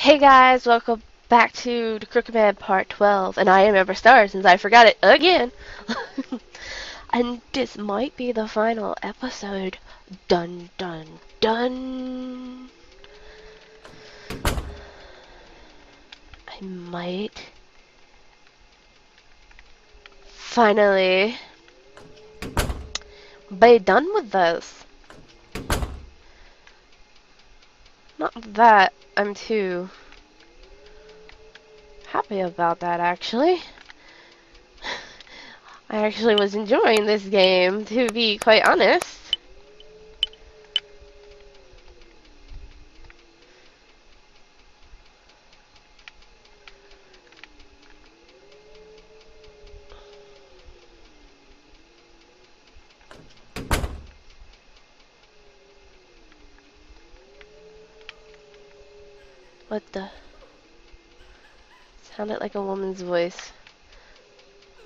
Hey guys, welcome back to the Crooked Man Part 12, and I am Amber Star since I forgot it again. And this might be the final episode. Dun dun dun. I might finally be done with this. Not that I'm too happy about that, actually. I actually was enjoying this game, to be quite honest. What the? Sounded like a woman's voice.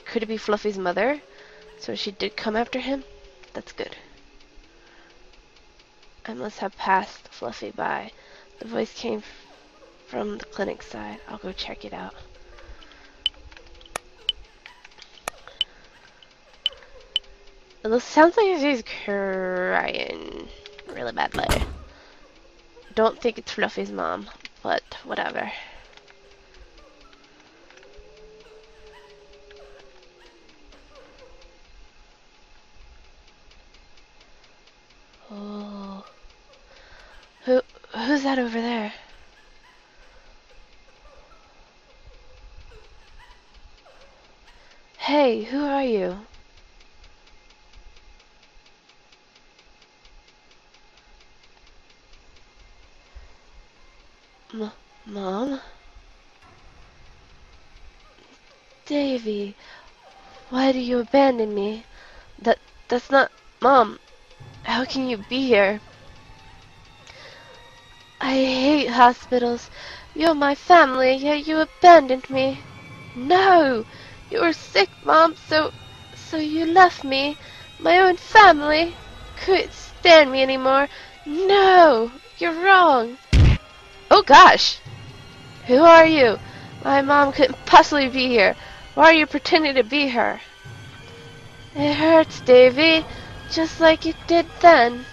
Could it be Fluffy's mother? So she did come after him? That's good. I must have passed Fluffy by. The voice came from the clinic side. I'll go check it out. Sounds like she's crying really badly. Don't think it's Fluffy's mom, but whatever. Oh. Who's that over there? Hey, who are you? Mom? Davy, why do you abandon me? That's not... Mom, how can you be here? I hate hospitals. You're my family, yet you abandoned me. No! You were sick, Mom, so you left me. My own family. Couldn't stand me anymore. No! You're wrong. Oh gosh! Who are you? My mom couldn't possibly be here. Why are you pretending to be her? It hurts, Davy. Just like it did then.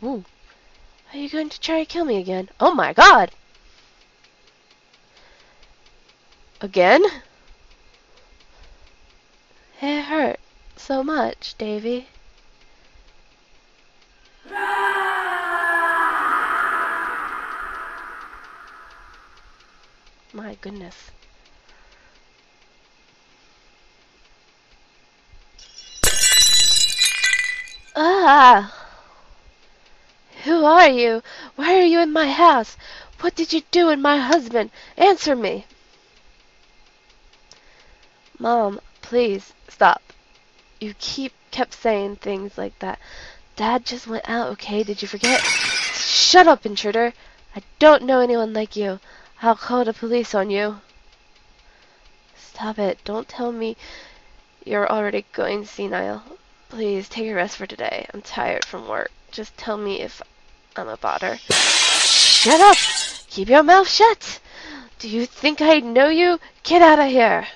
Ooh. Are you going to try to kill me again? Oh my god! Again? It hurt so much, Davy. My goodness. Ah! Who are you? Why are you in my house? What did you do with my husband? Answer me! Mom, please, stop. You kept saying things like that. Dad just went out, okay? Did you forget? Shut up, intruder! I don't know anyone like you. I'll call the police on you. Stop it. Don't tell me you're already going senile. Please, take a rest for today. I'm tired from work. Just tell me if I'm a bother. Shut up! Keep your mouth shut! Do you think I know you? Get out of here!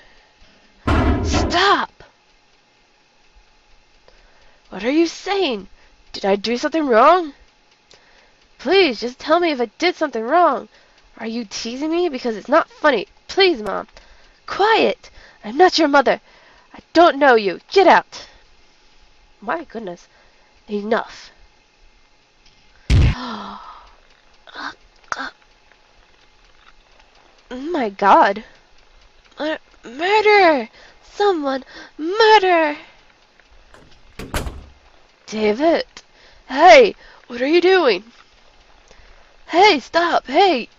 Stop! What are you saying? Did I do something wrong? Please, just tell me if I did something wrong. Are you teasing me? Because it's not funny. Please, Mom. Quiet! I'm not your mother. I don't know you. Get out! My goodness. Enough. My God. Murder! Someone! Murder! David! Hey! What are you doing? Hey, stop! Hey!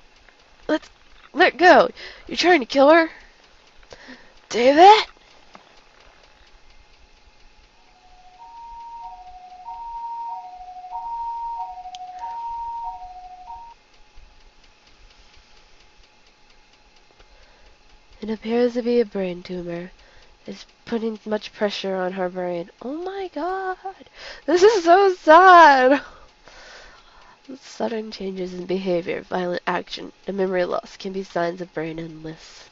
Let go! You're trying to kill her? David? It appears to be a brain tumor. It's putting much pressure on her brain. Oh my God! This is so sad! Sudden changes in behavior, violent action, and memory loss can be signs of brain illness.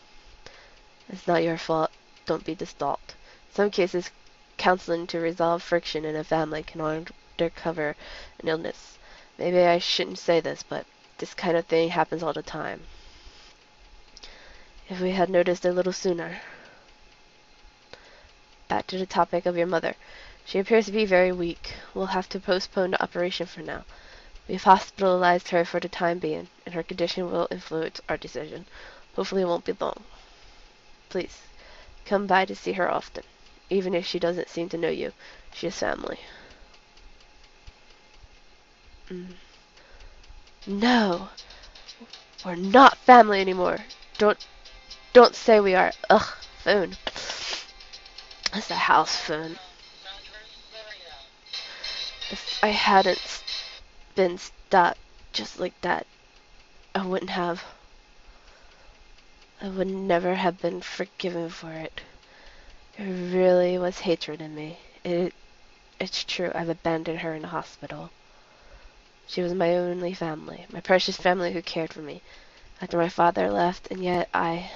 It's not your fault. Don't be distraught. In some cases, counseling to resolve friction in a family can undercover an illness. Maybe I shouldn't say this, but this kind of thing happens all the time. If we had noticed a little sooner. Back to the topic of your mother. She appears to be very weak. We'll have to postpone the operation for now. We've hospitalized her for the time being, and her condition will influence our decision. Hopefully it won't be long. Please, come by to see her often. Even if she doesn't seem to know you, she has family. No, we're not family anymore. Don't say we are. Ugh, phone. That's a house phone. If I hadn't been stopped just like that, I wouldn't have. I would never have been forgiven for it. There really was hatred in me. It's true, I've abandoned her in the hospital. She was my only family, my precious family who cared for me after my father left, and yet my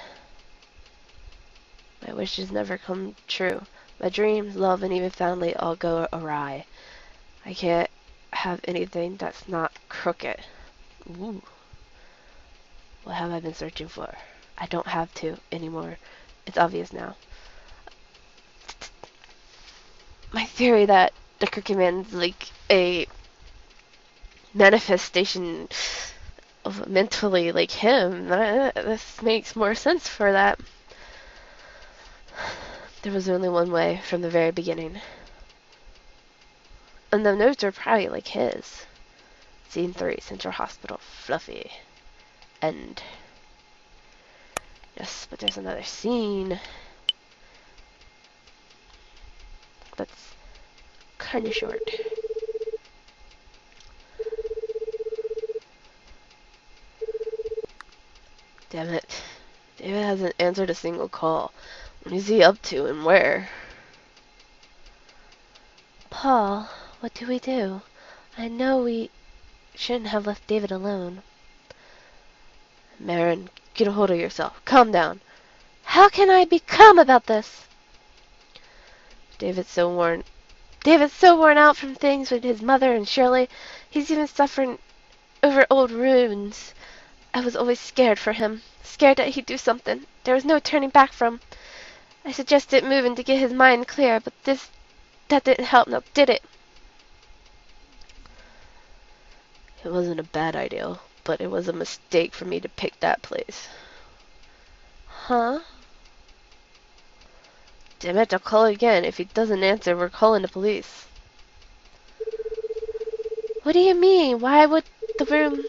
wishes never come true. My dreams, love, and even family all go awry. I can't have anything that's not crooked. Ooh. What have I been searching for? I don't have to anymore. It's obvious now. My theory that the Crooked Man's like a manifestation of mentally like him, this makes more sense for that. There was only one way from the very beginning. And the notes are probably like his. Scene 3, Central Hospital, Fluffy. End. Yes, but there's another scene. That's kind of short. Damn it. David hasn't answered a single call. What is he up to and where? Paul, what do we do? I know we shouldn't have left David alone. Marin, get a hold of yourself. Calm down. How can I be calm about this? David's so worn out from things with his mother and Shirley. He's even suffering over old wounds. I was always scared for him. Scared that he'd do something. There was no turning back from. I suggested moving to get his mind clear, but that didn't help, now did it? It wasn't a bad idea, but it was a mistake for me to pick that place. Huh? Damn it, I'll call again. If he doesn't answer, we're calling the police. What do you mean? Why would the room...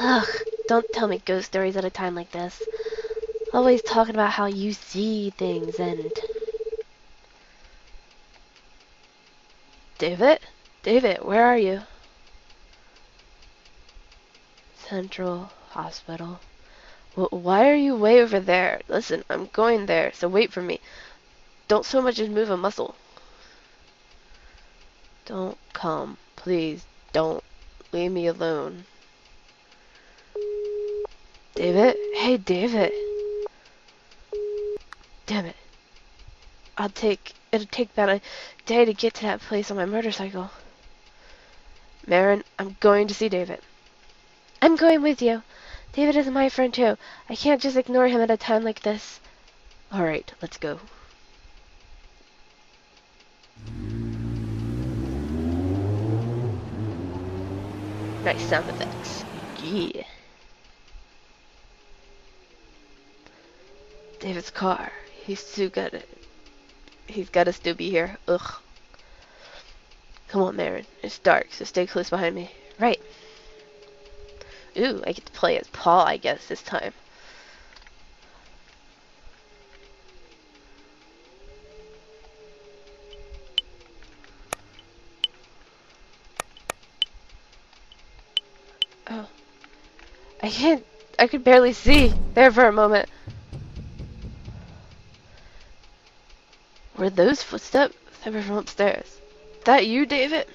Ugh, don't tell me ghost stories at a time like this. Always talking about how you see things and... David? David, where are you? Central Hospital. Why are you way over there? Listen, I'm going there, so wait for me. Don't so much as move a muscle. Don't come. Please, don't. Leave me alone. David? Hey, David. Damn it. It'll take about a day to get to that place on my motorcycle. Marin, I'm going to see David. I'm going with you. David is my friend too. I can't just ignore him at a time like this. Alright, let's go. Nice sound effects. Yeah. David's car. He's gotta still be here. Ugh. Come on, Marin. It's dark, so stay close behind me. Right. Ooh, I get to play as Paul, I guess, this time. Oh. I could barely see there for a moment. Were those footsteps? They were from upstairs. That you, David?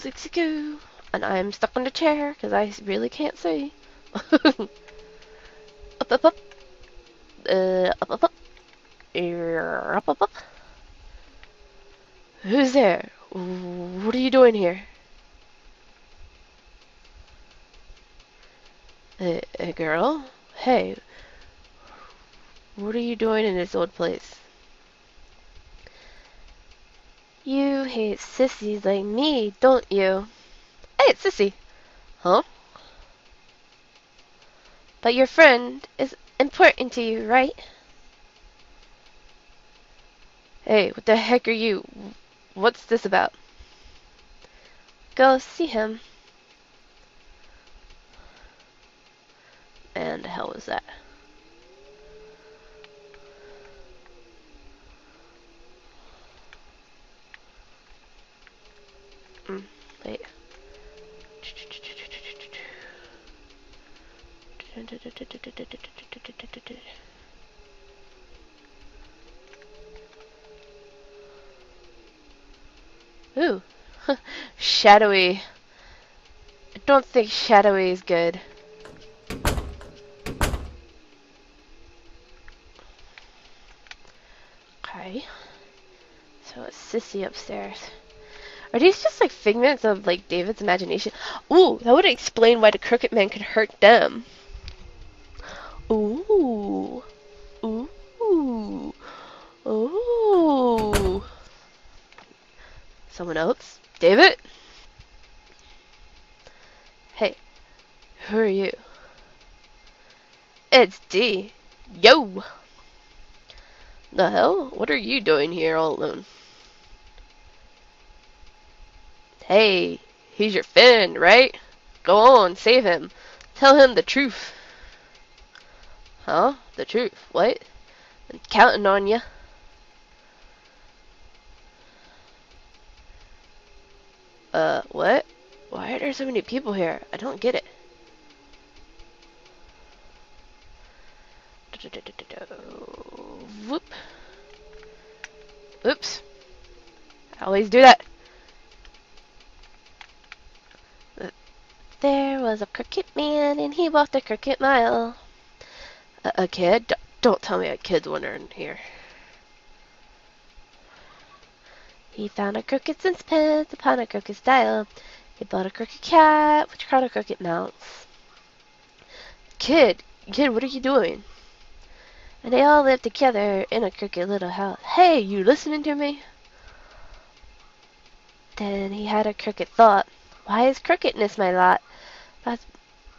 let's go. And I'm stuck on the chair because I really can't see. Up, up, up. Up, up, up. Up, up, up. Who's there? What are you doing here? A girl? Hey, what are you doing in this old place? You hate sissies like me, don't you? Hey, it's Sissy. Huh? But your friend is important to you, right? Hey, what the heck are you? What's this about? Go see him. And the hell was that? Wait. Ooh. Shadowy. I don't think shadowy is good. Okay. So it's Sissy upstairs. Are these just like figments of like David's imagination? Ooh, that would explain why the Crooked Man could hurt them. Ooh. Ooh. Ooh. Someone else? David? Hey, who are you? It's D. Yo! The hell? What are you doing here all alone? Hey, he's your friend, right? Go on, save him. Tell him the truth. Huh? The truth? What? I'm counting on ya. What? Why are there so many people here? I don't get it. Whoop. Oops. I always do that. There was a crooked man, and he walked a crooked mile. A kid? Don't tell me a kid's wandering here. He found a crooked sixpence upon a crooked stile. He bought a crooked cat, which caught a crooked mouse. Kid, what are you doing? And they all lived together in a crooked little house. Hey, you listening to me? Then he had a crooked thought. Why is crookedness my lot?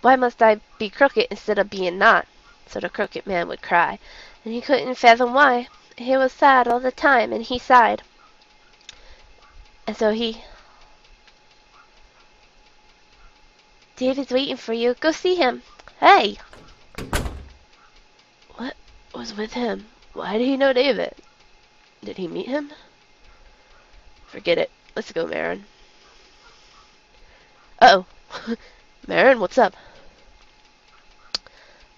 Why must I be crooked instead of being not? So the crooked man would cry, and he couldn't fathom why. He was sad all the time, and he sighed. And so David's waiting for you. Go see him. Hey! What was with him? Why did he know David? Did he meet him? Forget it. Let's go, Marin. Uh-oh. Marin, what's up?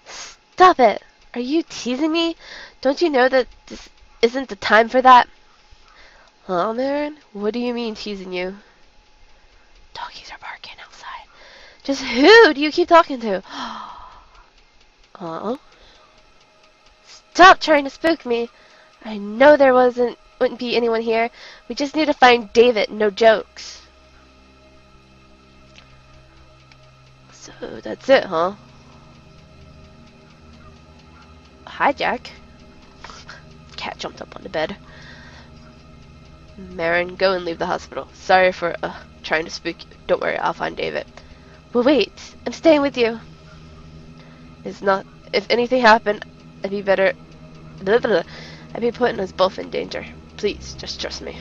Stop it! Are you teasing me? Don't you know that this isn't the time for that? Huh, Marin? What do you mean teasing you? Doggies are barking outside. Just who do you keep talking to? Stop trying to spook me. I know there wouldn't be anyone here. We just need to find David. No jokes. So that's it, huh? Hi, Jack. Cat jumped up on the bed. Marin, go and leave the hospital. Sorry for trying to spook you. Don't worry, I'll find David. Well, wait. I'm staying with you. It's not. If anything happened, I'd be better. Blah, blah, blah. I'd be putting us both in danger. Please, just trust me.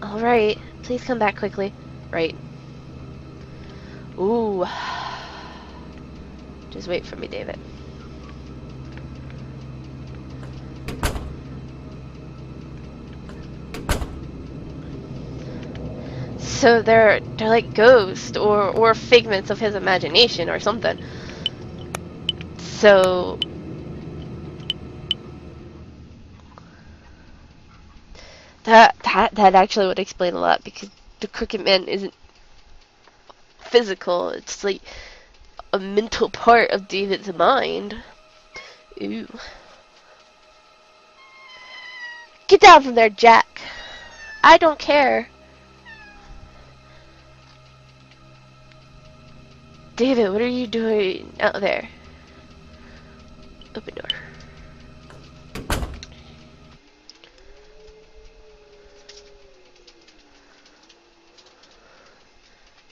Alright. Please come back quickly. Right. Ooh. Just wait for me, David. So they're like ghosts or figments of his imagination or something. So That actually would explain a lot, because the Crooked Man isn't physical. It's like a mental part of David's mind. Ooh. Get down from there, Jack. I don't care. David, what are you doing out there? Open door.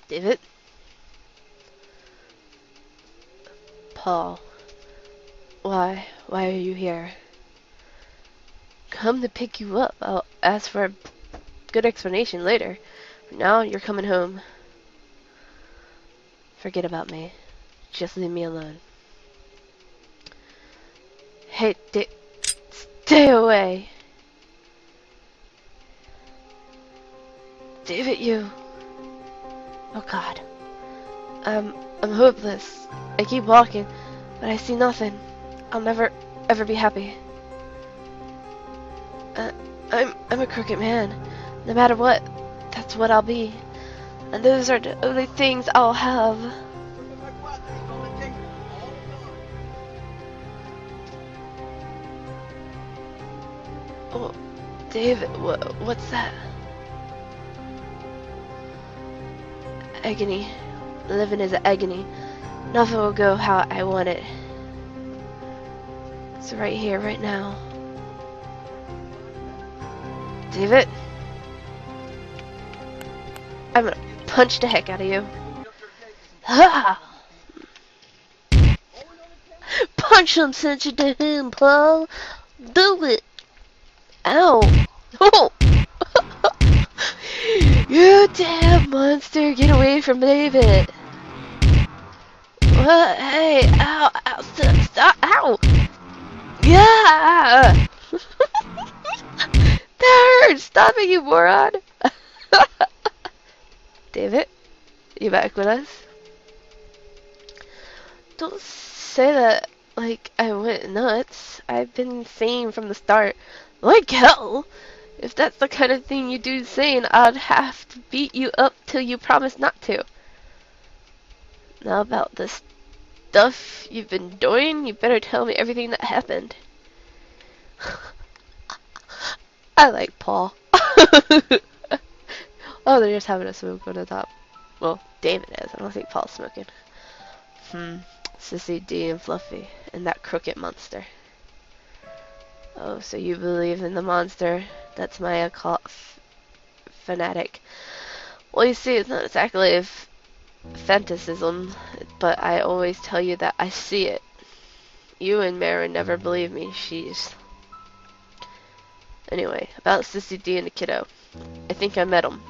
David? Paul. Why? Why are you here? Come to pick you up. I'll ask for a good explanation later. For now, you're coming home. Forget about me. Just leave me alone. Hey, stay away. David, you. Oh God. I'm hopeless. I keep walking, but I see nothing. I'll never, ever be happy. I'm a crooked man. No matter what, that's what I'll be. And those are the only things I'll have. Oh, David, what's that? Agony. Living is agony. Nothing will go how I want it. It's right here, right now. David? I'm gonna punch the heck out of you. Ha! Punch him, send you to him, Paul. Do it. Ow. Oh. You damn monster, get away from David. What? Hey, ow, ow, stop, ow. Yeah. That hurts. Stop it, you moron. David, you back with us? Don't say that like I went nuts. I've been saying from the start, like hell. If that's the kind of thing you do saying, I'd have to beat you up till you promise not to. Now about the stuff you've been doing, you better tell me everything that happened. I like Paul. Oh, they're just having a smoke on the top. Well, David is. I don't think Paul's smoking. Sissy, D, and Fluffy, and that crooked monster. Oh, so you believe in the monster? That's my occult fanatic. Well, you see, it's not exactly a fantasism, but I always tell you that I see it. You and Mara never believe me. She's... Anyway, about Sissy D and the kiddo. I think I met them.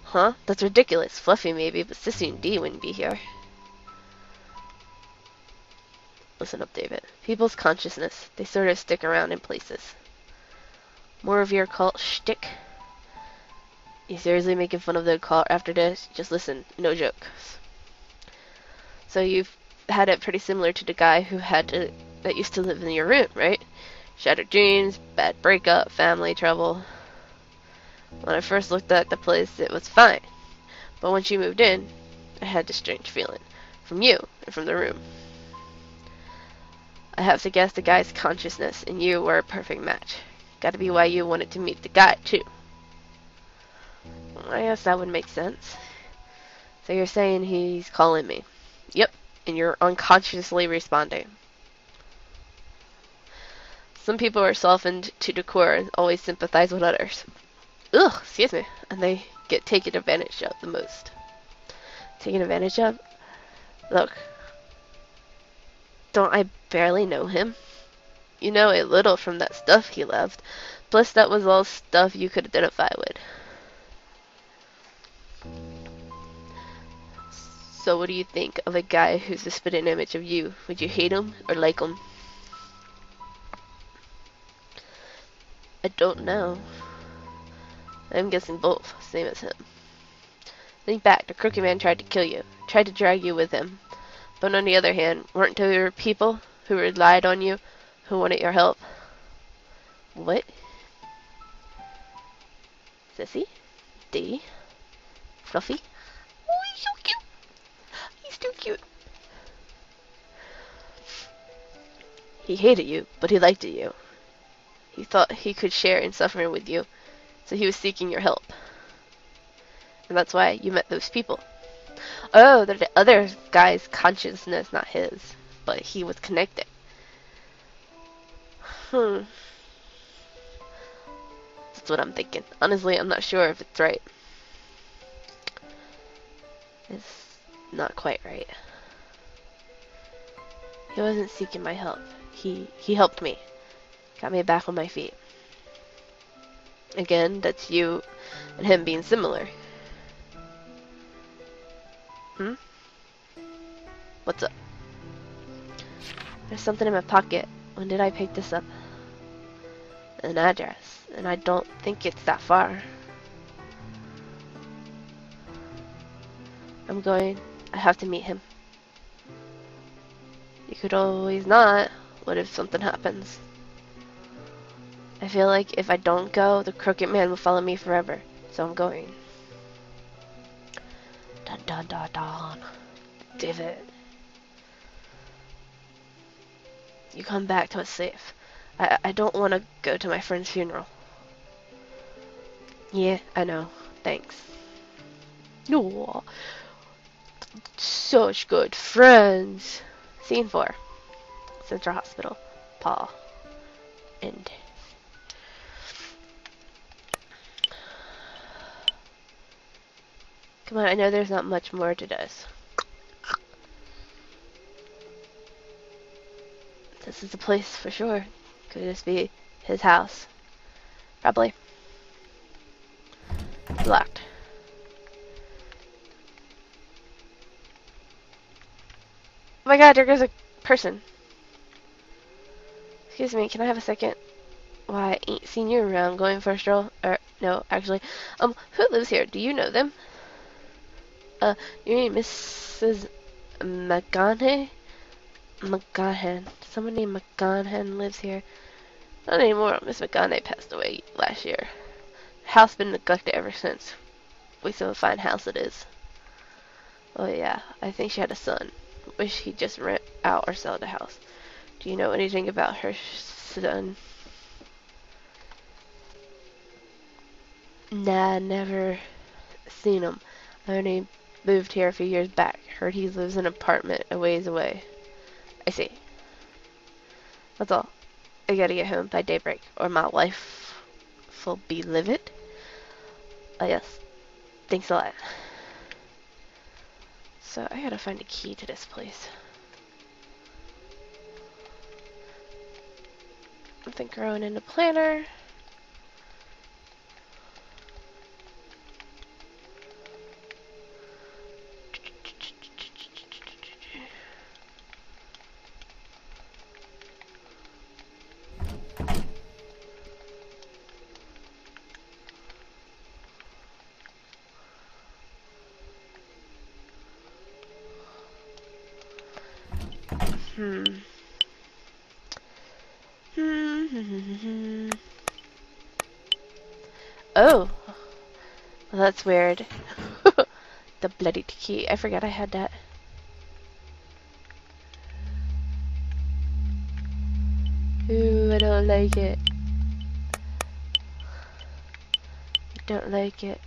Huh? That's ridiculous. Fluffy maybe, but Sissy and D wouldn't be here. Listen up, David. People's consciousness, they sort of stick around in places. More of your cult shtick? You seriously making fun of the cult after this? Just listen, no jokes. So you've had it pretty similar to the guy that used to live in your room, right? Shattered dreams, bad breakup, family trouble. When I first looked at the place, it was fine. But once you moved in, I had this strange feeling. From you, and from the room. I have to guess the guy's consciousness and you were a perfect match. Gotta be why you wanted to meet the guy, too. Well, I guess that would make sense. So you're saying he's calling me. Yep, and you're unconsciously responding. Some people are softened to the core and always sympathize with others. Ugh, excuse me. And they get taken advantage of the most. Taken advantage of? Look. Don't I barely know him? You know a little from that stuff he left. Plus that was all stuff you could identify with. So what do you think of a guy who's a spitting image of you? Would you hate him or like him? I don't know. I'm guessing both, same as him. Think back, the Crooked Man tried to kill you, tried to drag you with him. But on the other hand, weren't there people who relied on you, who wanted your help? What? Sissy, D, Fluffy. Oh, he's so cute. He's too cute. He hated you, but he liked you. He thought he could share in suffering with you, so he was seeking your help. And that's why you met those people. Oh, they're the other guy's consciousness, not his. But he was connected. That's what I'm thinking. Honestly, I'm not sure if it's right. It's not quite right. He wasn't seeking my help. He helped me. Got me back on my feet. Again, that's you and him being similar. What's up? There's something in my pocket. When did I pick this up? An address. And I don't think it's that far. I have to meet him. You could always not. What if something happens? I feel like if I don't go, the crooked man will follow me forever. So I'm going. Dun dun dun dun. David. You come back to us safe. I don't want to go to my friend's funeral. Yeah, I know. Thanks. No. Such good friends. Scene 4. Central Hospital. Paul. End. Come on, I know there's not much more to this. This is the place for sure. Could this be his house? Probably. Locked. Oh my god, there goes a person. Excuse me, can I have a second? Why, I ain't seen you around going for a stroll. No, actually. Who lives here? Do you know them? You mean Mrs. McGonaghy? McGonaghy. Someone named McGonaghy lives here. Not anymore. Miss McGonaghy passed away last year. The house been neglected ever since. Waste of a fine house it is. Oh yeah, I think she had a son. Wish he'd just rent out or sell the house. Do you know anything about her son? Nah, never seen him. I only moved here a few years back. Heard he lives in an apartment a ways away. I see. That's all. I gotta get home by daybreak, or my life will be livid. Oh yes. Thanks a lot. So I gotta find a key to this place. I think growing in the planner. Oh, well, that's weird. The bloody key. I forgot I had that. Ooh, I don't like it. I don't like it.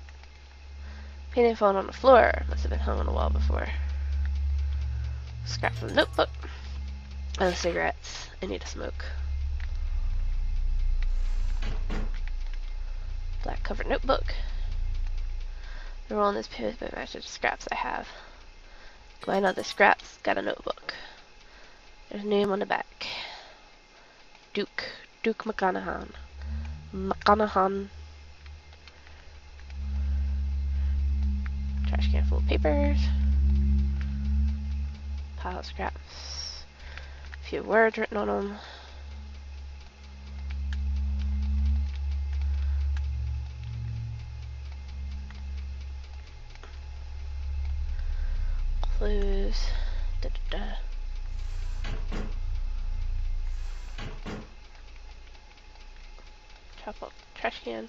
Painting falling on the floor. Must have been hung on the wall before. Scrap from the notebook. Oh, cigarettes. I need to smoke. Black covered notebook. The roll on this paper matches the scraps I have. Combine all the scraps, got a notebook. There's a name on the back. Duke McConaughey. McConaughey. Trash can full of papers. Pile of scraps. A few words written on them. Clues. Da, da, da. Trash can.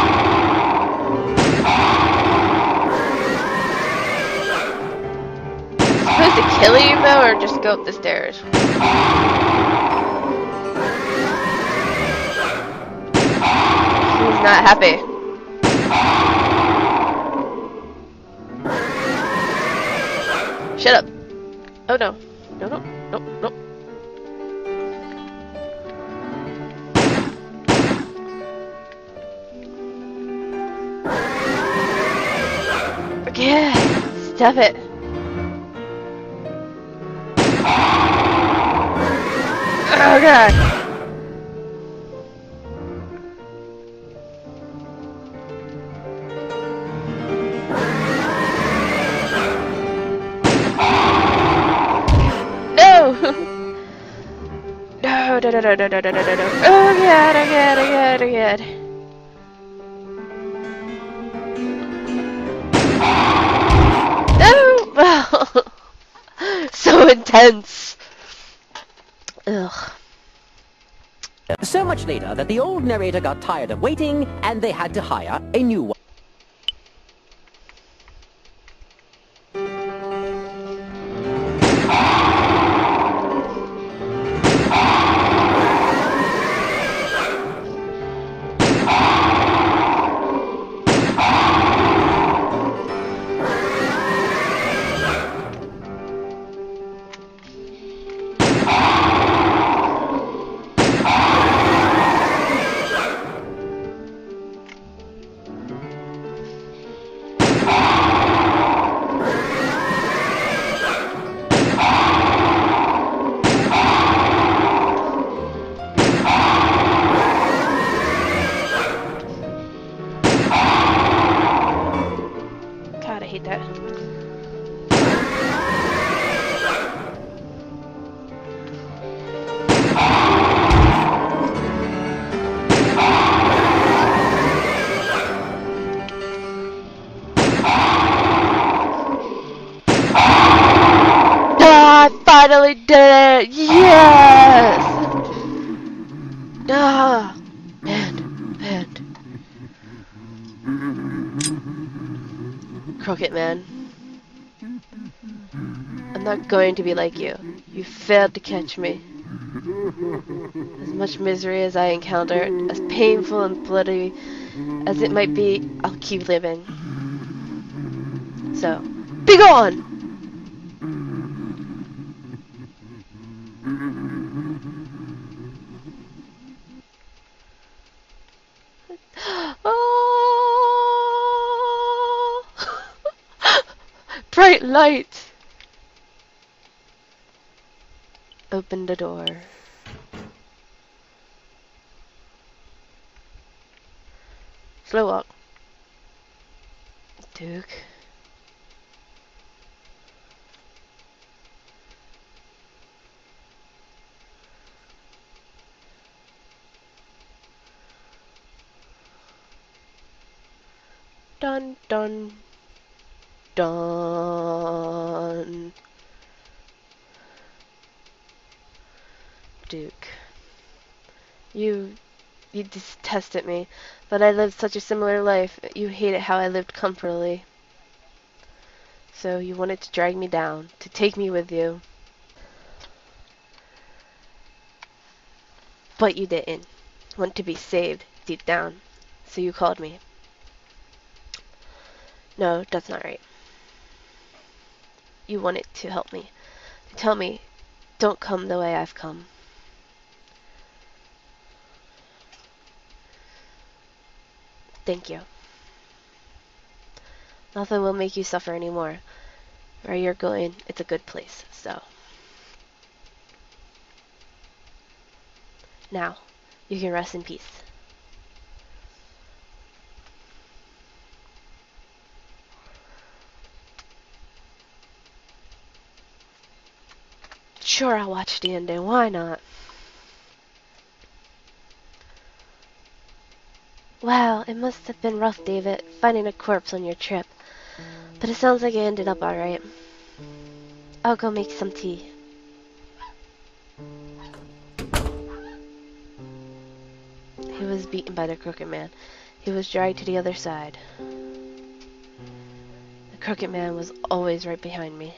just go up the stairs. He's not happy. Shut up. Oh no. No, no, no, no. Okay, stop it. Oh god. No! No, no, no, no, no, no, no, no, no, no. Oh god, oh god, oh god, oh god. No! So intense. Ugh. So much later that the old narrator got tired of waiting and they had to hire a new one. God, I hate that. Ah, I finally did it! Yes! Ah, man. Crooked man. I'm not going to be like you. You failed to catch me. As much misery as I encounter, as painful and bloody as it might be, I'll keep living. So, be gone! Oh! Bright light! Open the door. Slow walk. Duke. Dun dun dun. Duke. You detested me, but I lived such a similar life. You hated how I lived comfortably. So you wanted to drag me down, to take me with you. But you didn't. Want to be saved, deep down. So you called me. No, that's not right. You wanted to help me. To tell me, don't come the way I've come. Thank you. Nothing will make you suffer anymore. Where you're going, it's a good place, so. Now, you can rest in peace. Sure, I'll watch the ending. Why not? Wow, it must have been rough, David, finding a corpse on your trip. But it sounds like it ended up alright. I'll go make some tea. He was beaten by the Crooked Man. He was dragged to the other side. The Crooked Man was always right behind me.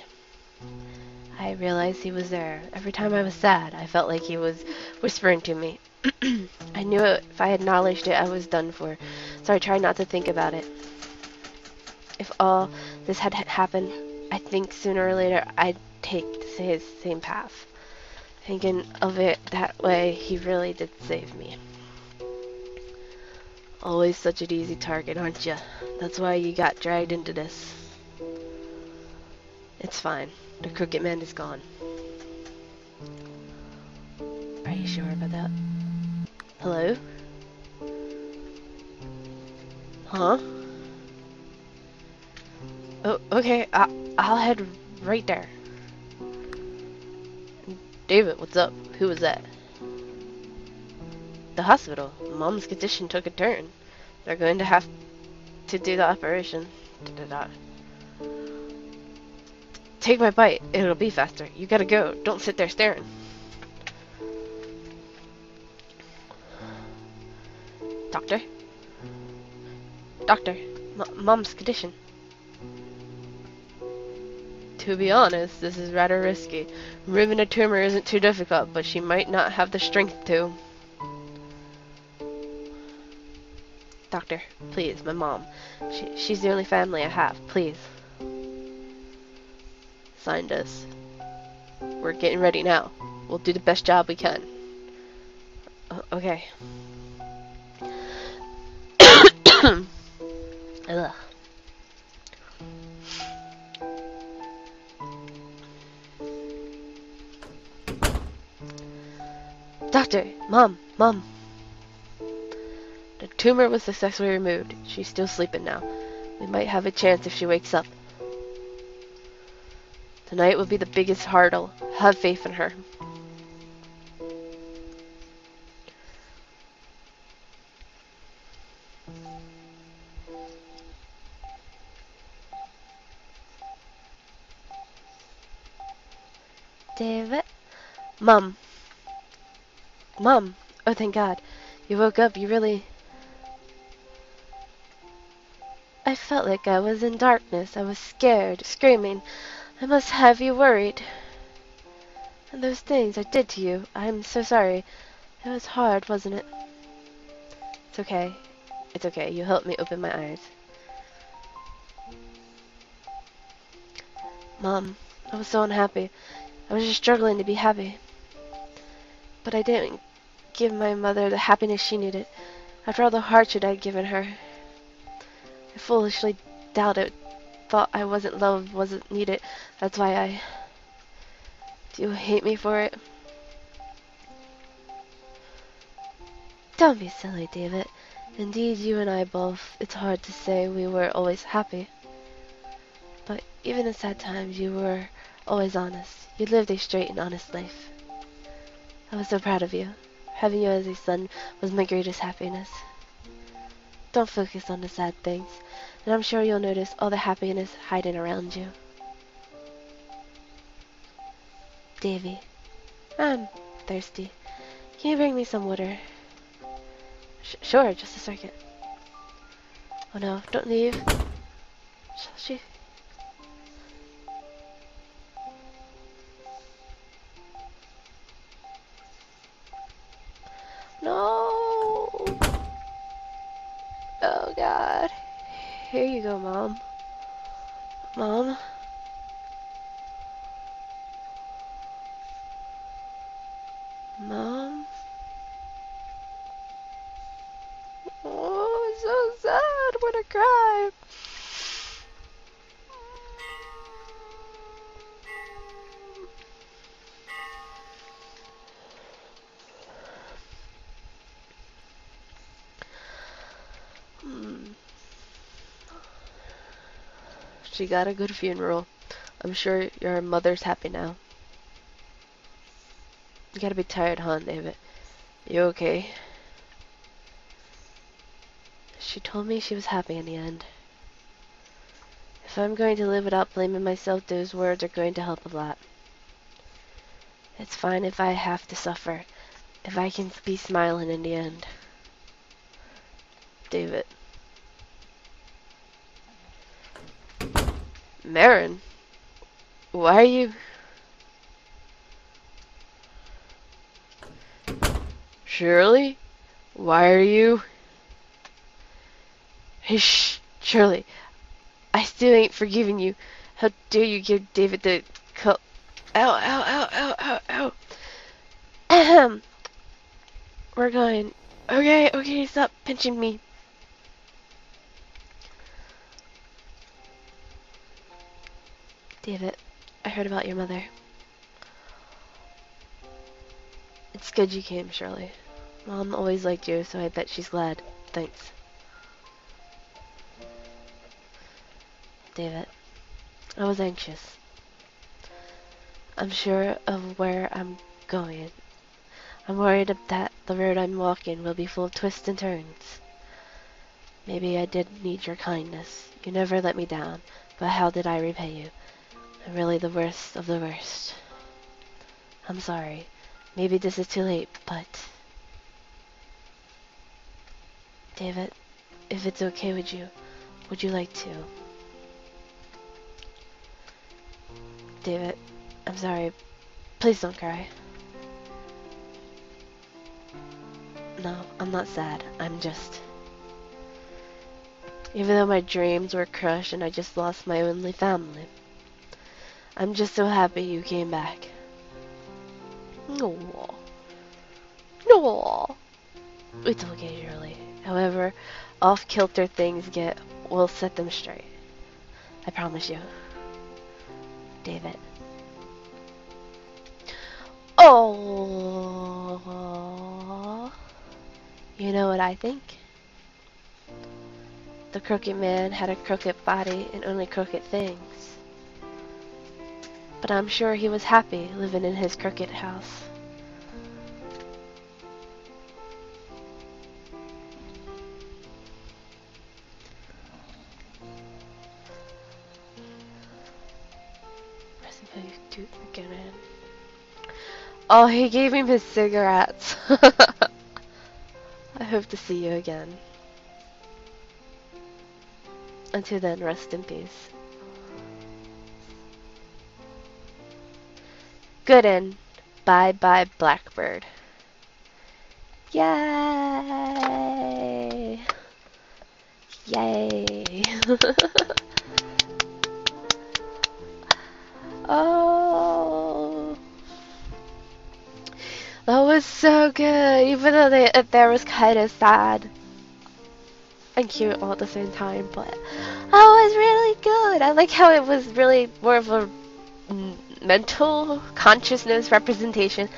I I realized he was there. Every time I was sad, I felt like he was whispering to me. I knew if I acknowledged it, I was done for. So I tried not to think about it. If all this had happened, I think sooner or later I'd take his same path. Thinking of it that way, he really did save me. Always such an easy target, aren't you? That's why you got dragged into this. It's fine. The crooked man is gone. Are you sure about that? Hello? Huh? Oh, okay. I'll head right there. David, what's up? Who was that? The hospital. Mom's condition took a turn. They're going to have to do the operation. Da-da-da. Take my bite. It'll be faster. You gotta go. Don't sit there staring. Doctor? Doctor, Mom's condition. To be honest, this is rather risky. Removing a tumor isn't too difficult, but she might not have the strength to. Doctor, please, my mom. She's the only family I have. Please. Signed us. We're getting ready now. We'll do the best job we can. Okay. Ugh. Doctor! Mom! Mom! The tumor was successfully removed. She's still sleeping now. We might have a chance if she wakes up. Tonight will be the biggest hurdle. Have faith in her. David? Mom. Mom. Oh, thank God. You woke up. You really... I felt like I was in darkness. I was scared, screaming. I must have you worried. And those things I did to you. I'm so sorry. It was hard, wasn't it? It's okay. It's okay. You helped me open my eyes. Mom, I was so unhappy. I was just struggling to be happy. But I didn't give my mother the happiness she needed. After all the hardship I'd given her, I foolishly doubted, thought I wasn't loved, wasn't needed. That's why I... Do you hate me for it? Don't be silly, David. Indeed, you and I both, it's hard to say we were always happy. But even in sad times, you were always honest. You lived a straight and honest life. I was so proud of you. Having you as a son was my greatest happiness. Don't focus on the sad things, and I'm sure you'll notice all the happiness hiding around you. Davy, I'm thirsty. Can you bring me some water? Sure, just a second. Oh no, don't leave. Shall she? No! Oh God. Here you go, Mom. Mom? Mom? Oh, it's so sad. I'm gonna cry. She got a good funeral. I'm sure your mother's happy now. You gotta be tired, huh, David? You okay? She told me she was happy in the end. If I'm going to live without blaming myself, those words are going to help a lot. It's fine if I have to suffer, if I can be smiling in the end. David. Marin? Why are you... Shirley? Why are you... Hey, shh, Shirley. I still ain't forgiving you. How dare you give David the... Ow, ow, ow, ow, ow, ow. Ahem. We're going. Okay, okay, stop pinching me. David, I heard about your mother. It's good you came, Shirley. Mom always liked you, so I bet she's glad. Thanks. David, I was anxious. I'm sure of where I'm going. I'm worried that the road I'm walking will be full of twists and turns. Maybe I did need your kindness. You never let me down, but how did I repay you? I'm really the worst of the worst. I'm sorry. Maybe this is too late, but... David, if it's okay with you, would you like to? David, I'm sorry. Please don't cry. No, I'm not sad. I'm just... Even though my dreams were crushed and I just lost my only family, I'm just so happy you came back. No. No. It's okay, Shirley. However off-kilter things get, we'll set them straight. I promise you. David. Oh. You know what I think? The crooked man had a crooked body and only crooked things. But I'm sure he was happy living in his crooked house. Oh, he gave him his cigarettes. I hope to see you again. Until then, rest in peace. Good end. Bye-bye, Blackbird. Yay! Yay! Oh, that was so good. Even though there was kind of sad and cute all at the same time, but that was really good. I like how it was really more of a mental consciousness representation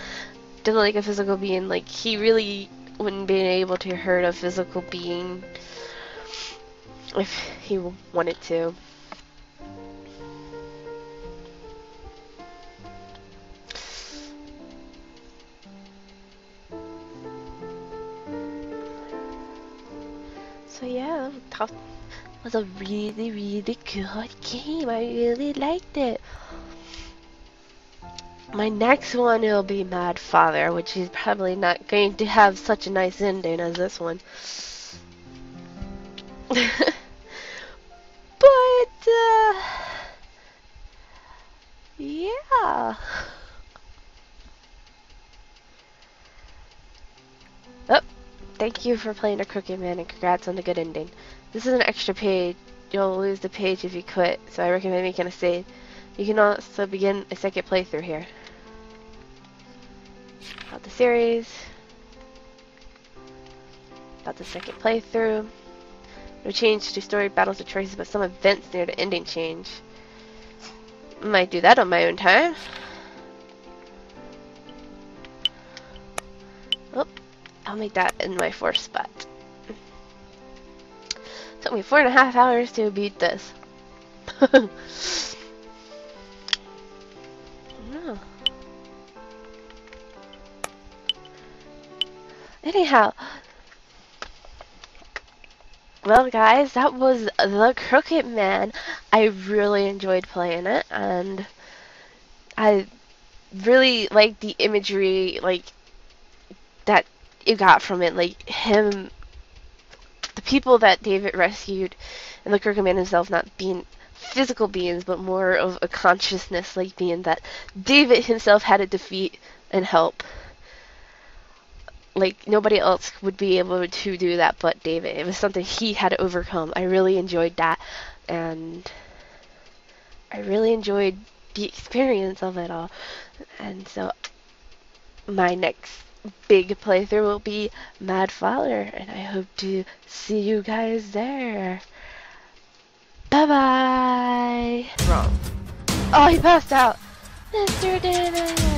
than like a physical being. Like he really wouldn't be able to hurt a physical being if he wanted to. So yeah, that was a really, really good game. I really liked it. My next one will be Mad Father, which is probably not going to have such a nice ending as this one. But, yeah. Oh, thank you for playing a Crooked Man and congrats on the good ending. This is an extra page. You'll lose the page if you quit, so I recommend making a save. You can also begin a second playthrough here. About the series. About the second playthrough. No change to story, battles, or choices, but some events near the ending change. Might do that on my own time. Oh, I'll make that in my fourth spot. Took me 4.5 hours to beat this. No. Anyhow, well guys, that was The Crooked Man. I really enjoyed playing it, and I really liked the imagery, like, that you got from it, like, him, the people that David rescued, and the Crooked Man himself not being physical beings, but more of a consciousness, like, being that David himself had to defeat and help. like nobody else would be able to do that but David. It was something he had to overcome. I really enjoyed that, and I really enjoyed the experience of it all. And so my next big playthrough will be Mad Fowler, and I hope to see you guys there. Bye bye. Wrong. Oh, he passed out. Mr. David.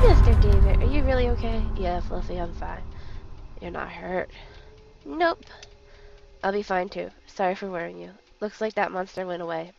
Mr. David, are you really okay? Yeah, Fluffy, I'm fine. You're not hurt? Nope. I'll be fine too. Sorry for worrying you. Looks like that monster went away.